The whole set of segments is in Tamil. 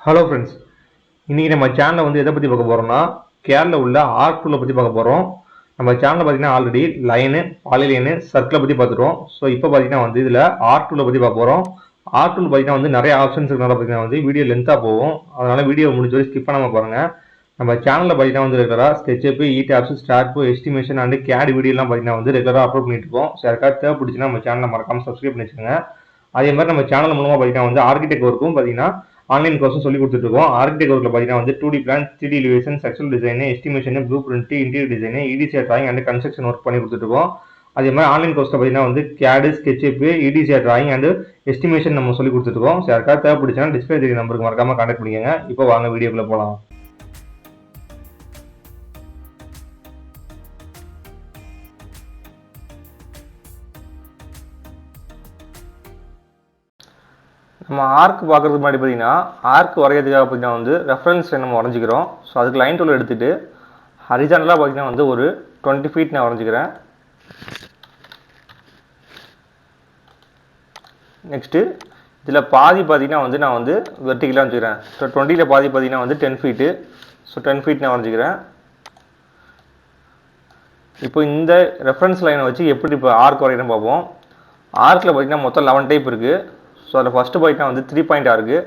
ஹலோ ஃப்ரெண்ட்ஸ், இன்றைக்கி நம்ம சேனலில் வந்து எதை பற்றி பார்க்க போகிறோம்னா கேரில் உள்ள ஆர்க் டூலை பற்றி பார்க்க போகிறோம். நம்ம சேனலில் பார்த்தீங்கன்னா ஆல்ரெடி லைனு, பாலிலைனு, சர்க்கிளை பற்றி பார்த்துட்டோம். ஸோ இப்போ பார்த்தீங்கன்னா வந்து இதில் ஆர்க் டூலை பற்றி பார்க்க போகிறோம். ஆர்க் டூல் பார்த்தீங்கன்னா வந்து நிறைய ஆப்ஷன்ஸ் இருக்கிறனால பார்த்தீங்கன்னா வந்து வீடியோ லென்த்தாக போகும். அதனால் வீடியோ முடிஞ்ச வரை ஸ்கிப் பண்ணாமல் பாருங்கள். நம்ம சேனலில் பார்த்தீங்கன்னா வந்து ரெகுலராக SketchUp, ETABS, STAAD, estimation and CAD வீடியோலாம் பார்த்தீங்கன்னா வந்து ரெகுலராக அப்லோட் பண்ணிட்டு இருக்கோம். ஸோ யாருக்காவது தேவைப்படுச்சுன்னா நம்ம சேனலை மறக்காமல் சப்ஸ்கிரைப் பண்ணி வச்சுக்கோங்க. அதே மாதிரி நம்ம சேனல் மூலமாக பார்த்தீங்கன்னா வந்து ஆர்கிடெக்ட் ஒர்க்கும் பார்த்தீங்கன்னா ஆன்லைன் கோர்ஸும் சொல்லி கொடுத்துருக்கோம். ஆர்கிடெக்ட் ஒர்க்கில் பார்த்தீங்கன்னா வந்து 2D plan, 3D elevation, sexual design, estimation, blue print, interior design, EDCA drawing and construction work பண்ணி கொடுத்துருக்கோம். அதே மாதிரி ஆன்லைன் கோர்ஸில் பார்த்தீங்கன்னா வந்து கேடு, SketchUp, EDCA drawing and estimation நம்ம சொல்லி கொடுத்துருக்கோம். ஸோ யாருக்காவது தேவைப்படுச்சுன்னா டிஸ்பிளே தெரிய நம்பருக்கு மறக்காமல் கான்டாக்ட் பண்ணிக்கோங்க. இப்போ வாங்க வீடியோக்குள்ளே போகலாம். நம்ம ஆர்க் பார்க்குறதுக்கு முன்னாடி பார்த்தீங்கன்னா ஆர்க் வரைகிறதுக்காக பார்த்தீங்கன்னா வந்து ரெஃபரன்ஸ் லைன் நம்ம வரைஞ்சிக்கிறோம். ஸோ அதுக்கு லைன் டூல் எடுத்துகிட்டு ஹரிசாண்டலாக பார்த்தீங்கன்னா வந்து ஒரு 20 ஃபீட் நான் வரைஞ்சிக்கிறேன். நெக்ஸ்ட்டு இதில் பாதி பார்த்தீங்கன்னா வந்து நான் வந்து வெர்டிக்கலாக வச்சுக்கிறேன். ஸோ 20ல் பாதி பார்த்தீங்கன்னா வந்து 10 ஃபீட்டு. ஸோ 10 ஃபீட் நான் வரைஞ்சிக்கிறேன். இப்போ இந்த ரெஃபரன்ஸ் லைனை வச்சு எப்படி இப்போ ஆர்க் வரைகிறேன்னு பார்ப்போம். ஆர்க்கில் பார்த்தீங்கன்னா மொத்தம் 11 டைப் இருக்குது. ஸோ அதில் ஃபஸ்ட்டு பார்த்தீங்கன்னா வந்து 3 பாயிண்ட் ஆர்க்கு.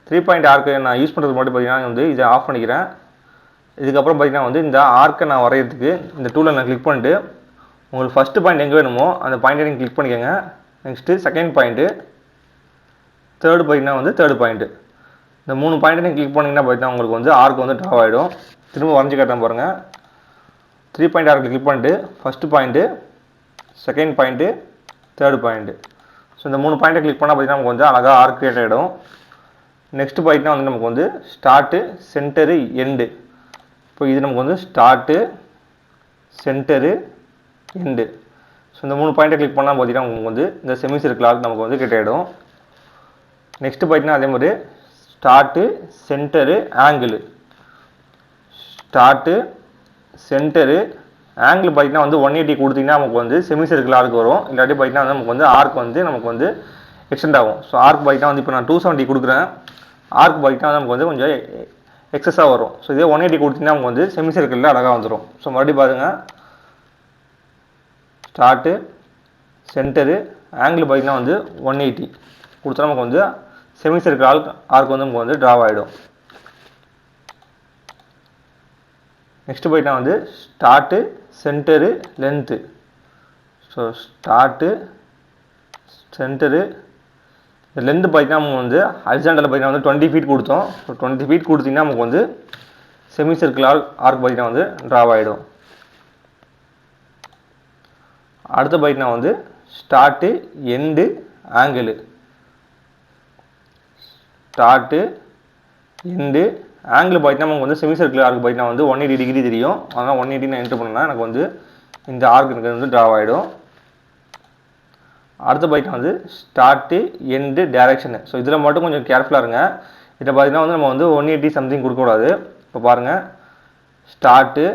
3 பாயிண்ட் ஆர்க்கு நான் யூஸ் பண்ணுறது மட்டும் பார்த்தீங்கன்னா வந்து இதை ஆஃப் பண்ணிக்கிறேன். இதுக்கப்புறம் பார்த்தீங்கன்னா வந்து இந்த ஆர்க்கை நான் வரைகிறதுக்கு இந்த டூலை நான் கிளிக் பண்ணிட்டு உங்களுக்கு ஃபஸ்ட்டு பாயிண்ட் எங்கே வேணுமோ அந்த பாயிண்ட்டை நீங்கள் கிளிக் பண்ணிக்கோங்க. நெக்ஸ்ட்டு செகண்ட் பாயிண்ட்டு, தேர்டு பார்த்தீங்கன்னா வந்து தேர்டு பாயிண்ட்டு. இந்த 3 பாயிண்ட்டை நீங்கள் கிளிக் பண்ணிங்கன்னா பார்த்தீங்கன்னா உங்களுக்கு வந்து ஆர்க் வந்து ட்ரா ஆகிடும். திரும்ப வரைஞ்சி காட்டுறேன் பாருங்கள். 3 பாயிண்ட் ஆர்க்கு கிளிக் பண்ணிட்டு first point, second point, third point. So இந்த 3 பாயிண்ட்டை கிளிக் பண்ணால் பார்த்தீங்கன்னா நமக்கு வந்து அழகாக ஆர்க் கிரியேட் ஆகிடும். நெக்ஸ்ட் பாயிண்ட்னா வந்து நமக்கு வந்து ஸ்டார்ட்டு, சென்டரு, எண்டு. இப்போ இது நமக்கு வந்து ஸ்டார்ட்டு, சென்டரு, எண்டு. ஸோ இந்த 3 பாயிண்ட்டை கிளிக் பண்ணால் பார்த்தீங்கன்னா உங்களுக்கு வந்து இந்த செமி சர்க்கிள் ஆர்க் நமக்கு வந்து கிரியேட் ஆகிடும். நெக்ஸ்ட்டு பார்த்தீங்கன்னா அதே மாதிரி start, centre, angle. Start, centre, angle பார்த்தீங்கன்னா வந்து 180 கொடுத்தீங்கன்னா நமக்கு வந்து செமி சர்க்கிள் ஆர்க் வரும். இல்லாட்டி பார்த்தீங்கன்னா நமக்கு வந்து ஆர்க் வந்து நமக்கு வந்து எக்ஸ்டெண்ட் ஆகும். ஸோ ஆர்க் பார்த்தீங்கன்னா வந்து இப்போ நான் 270 கொடுக்குறேன். ஆர்க் பார்த்தீங்கன்னா நமக்கு வந்து கொஞ்சம் எக்ஸஸாக வரும். ஸோ இதே 180 கொடுத்தீங்கன்னா நமக்கு வந்து செமி சர்க்கிளில் அழகாக வந்துடும். ஸோ மறுபடியும் பாருங்கள், ஸ்டார்ட்டு, சென்டரு, ஆங்கிள் பார்த்தீங்கன்னா வந்து 180 கொடுத்தா நமக்கு வந்து செமி சர்க்கிள் ஆர்க் வந்து நமக்கு வந்து ட்ரா ஆகிடும். நெக்ஸ்ட்டு பார்த்தீங்கன்னா வந்து start, centre, length. So start, centre, length பார்த்தீங்கன்னா நம்ம வந்து ஹரிசாண்டலில் பார்த்தீங்கன்னா வந்து 20 ஃபீட் கொடுத்தோம். ஸோ 20 ஃபீட் கொடுத்தீங்கன்னா நமக்கு வந்து செமி சர்க்கிள் ஆர்க் பார்த்தீங்கன்னா வந்து ட்ரா ஆகிடும். அடுத்து பார்த்தீங்கன்னா வந்து start, end, angle. Start, end, angle பார்த்தீங்கன்னா நமக்கு வந்து செமி சர்க்கிள் ஆர்க் பார்த்தீங்கன்னா வந்து 180 டிகிரி தெரியும். அதனால் 180 நான் என்ட்ரு பண்ணால் எனக்கு வந்து இந்த ஆர்க் எனக்கு வந்து ட்ரா ஆகிடும். அடுத்து பார்த்தீங்கன்னா வந்து ஸ்டார்ட்டு, எண்டு, டைரக்ஷனு. ஸோ இதில் மட்டும் கொஞ்சம் கேர்ஃபுல்லாக இருங்க. இதை பார்த்தீங்கன்னா வந்து நம்ம வந்து 180 சம்திங் கொடுக்கக்கூடாது. இப்போ பாருங்கள், ஸ்டார்ட்டு,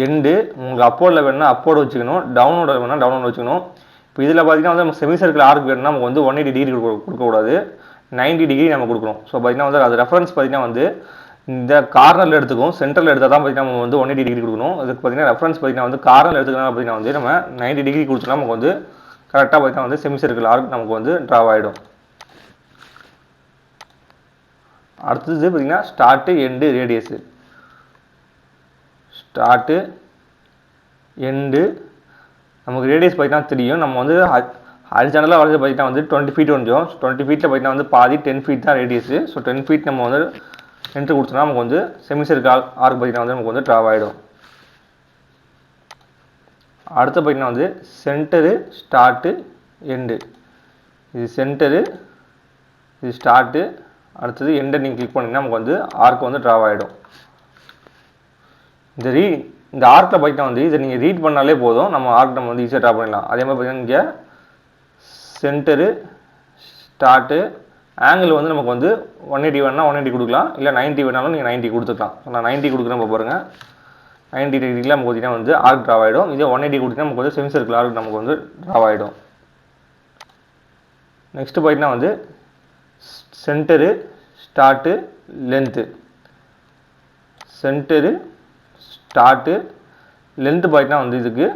எண்டு, உங்களுக்கு அப்போர்டில் வேணும்னா அப்போர்டு வச்சுக்கணும், டவுனோட வேணும்னா டவுனோட வச்சுக்கணும். இப்போ இதில் பார்த்தீங்கன்னா வந்து நம்ம செமி சர்க்கிள் ஆர்க் வேணும்னா நமக்கு வந்து 180 டிகிரி கொடுக்கக்கூடாது, 90 டிகிரி நம்ம கொடுக்கணும். ஸோ பார்த்தீங்கன்னா வந்து அது ரெஃபரன்ஸ் பார்த்தீங்கன்னா வந்து இந்த கார்னரில் எடுத்துக்கும், சென்டரில் எடுத்தால் தான் பார்த்தீங்கன்னா நம்ம வந்து 180 டிகிரி கொடுக்கணும். அதுக்கு பார்த்தீங்கன்னா ரெஃபரன்ஸ் பார்த்தீங்கன்னா வந்து கார்னரில் எடுத்துக்கலாம். பார்த்தீங்கன்னா வந்து நம்ம 90 டிகிரி கொடுத்தோம்னா நமக்கு வந்து கரெக்டாக பார்த்தீங்கன்னா வந்து செமி சர்க்கிள் ஆர்க் நமக்கு வந்து ட்ரா ஆகிடும். அடுத்தது பார்த்தீங்கன்னா start, end, radius. Start, end, நமக்கு ரேடியஸ் பார்த்தீங்கன்னா தெரியும். நம்ம வந்து ஹரிசாண்டலாக வரைஞ்சு பார்த்தீங்கன்னா வந்து 20 ஃபீட் வரைஞ்சோம். 20 ஃபீட்டில் பார்த்தீங்கன்னா வந்து பாதி 10 ஃபீட் தான் ரேடியஸு. ஸோ 10 ஃபீட் நம்ம வந்து என்ட்ரு கொடுத்தோம்னா நமக்கு வந்து செமி சர்க்கிள் ஆர்க் பார்த்தீங்கன்னா வந்து நமக்கு வந்து ட்ரா ஆகிடும். அடுத்து பார்த்தீங்கன்னா வந்து சென்டரு, ஸ்டார்ட்டு, எண்டு. இது சென்டரு, இது ஸ்டார்ட்டு, அடுத்தது எண்டை நீங்கள் கிளிக் பண்ணிங்கன்னா நமக்கு வந்து ஆர்க் வந்து ட்ரா ஆகிடும். இந்த ஆர்க்கில் பார்த்தீங்கன்னா வந்து இதை நீங்கள் ரீட் பண்ணாலே போதும், நம்ம ஆர்க் நம்ம வந்து ஈஸியாக ட்ரா பண்ணிடலாம். அதே மாதிரி பார்த்தீங்கன்னா இங்கே சென்டரு, ஸ்டார்ட்டு, ஆங்கிள் வந்து நமக்கு வந்து 180 வேணால் 180 கொடுக்கலாம், இல்லை 90 வேணாலும் நீங்கள் 90 கொடுத்துக்கலாம். ஸோ நான் 90 கொடுக்குறேன். இப்போ பாருங்கள், 90 டிகிரியில் நமக்கு பார்த்தீங்கன்னா வந்து ஆர்க் ட்ரா ஆகிடும். இதே 180 கொடுத்தீங்கன்னா நமக்கு வந்து செமி சர்க்கிள் ஆர்க் நமக்கு வந்து ட்ரா ஆகிடும். நெக்ஸ்ட்டு பார்த்தீங்கன்னா வந்து centre, start length centre start length பார்த்தீங்கன்னா வந்து இதுக்கு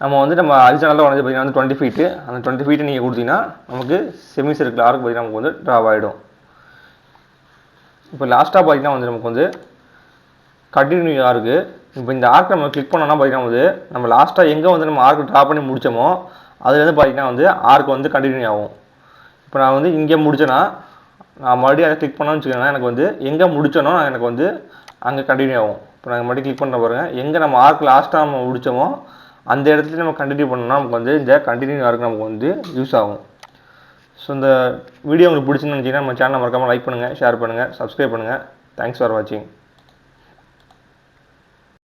நம்ம ஹரிசாண்டலாக வரைஞ்சி பார்த்தீங்கன்னா வந்து 20 ஃபீட்டு அந்த 20 ஃபீட்டு நீங்கள் கொடுத்தீங்கன்னா நமக்கு செமி சர்க்கிள் ஆர்க் பார்த்தீங்கன்னா நமக்கு வந்து ட்ராவ் ஆகிடும். இப்போ லாஸ்ட்டாக பார்த்தீங்கன்னா வந்து நமக்கு வந்து கண்டினியூ ஆர்க்கு. இப்போ இந்த ஆர்க் நம்ம கிளிக் பண்ணோம்னா பார்த்தீங்கன்னா வந்து நம்ம லாஸ்ட்டாக எங்கே வந்து நம்ம ஆர்க் ட்ரா பண்ணி முடித்தோமோ அதுலேருந்து பார்த்தீங்கன்னா வந்து ஆர்க் வந்து கண்டினியூ ஆகும். இப்போ நான் வந்து இங்கே முடித்தேன்னா நான் மறுபடியும் அதை கிளிக் பண்ணோன்னு வச்சுக்கோங்கன்னா எனக்கு வந்து எங்கே முடித்தனோ எனக்கு வந்து அங்கே கண்டினியூ ஆகும். இப்போ நான் மறுபடியும் கிளிக் பண்ண பாருங்கள், எங்கே நம்ம ஆர்க் லாஸ்ட்டாக நம்ம முடித்தோமோ அந்த இடத்துல நம்ம கண்டினியூ பண்ணோம்னா நமக்கு வந்து இந்த கண்டினியூ ஆர்க் நமக்கு வந்து யூஸ் ஆகும். ஸோ இந்த வீடியோ உங்களுக்கு பிடிச்சிருந்துச்சின்னா நம்ம சேனலை மறக்காமல் லைக் பண்ணுங்கள், ஷேர் பண்ணுங்கள், சப்ஸ்கிரைப் பண்ணுங்கள். தேங்க்ஸ் ஃபார் வாட்சிங்.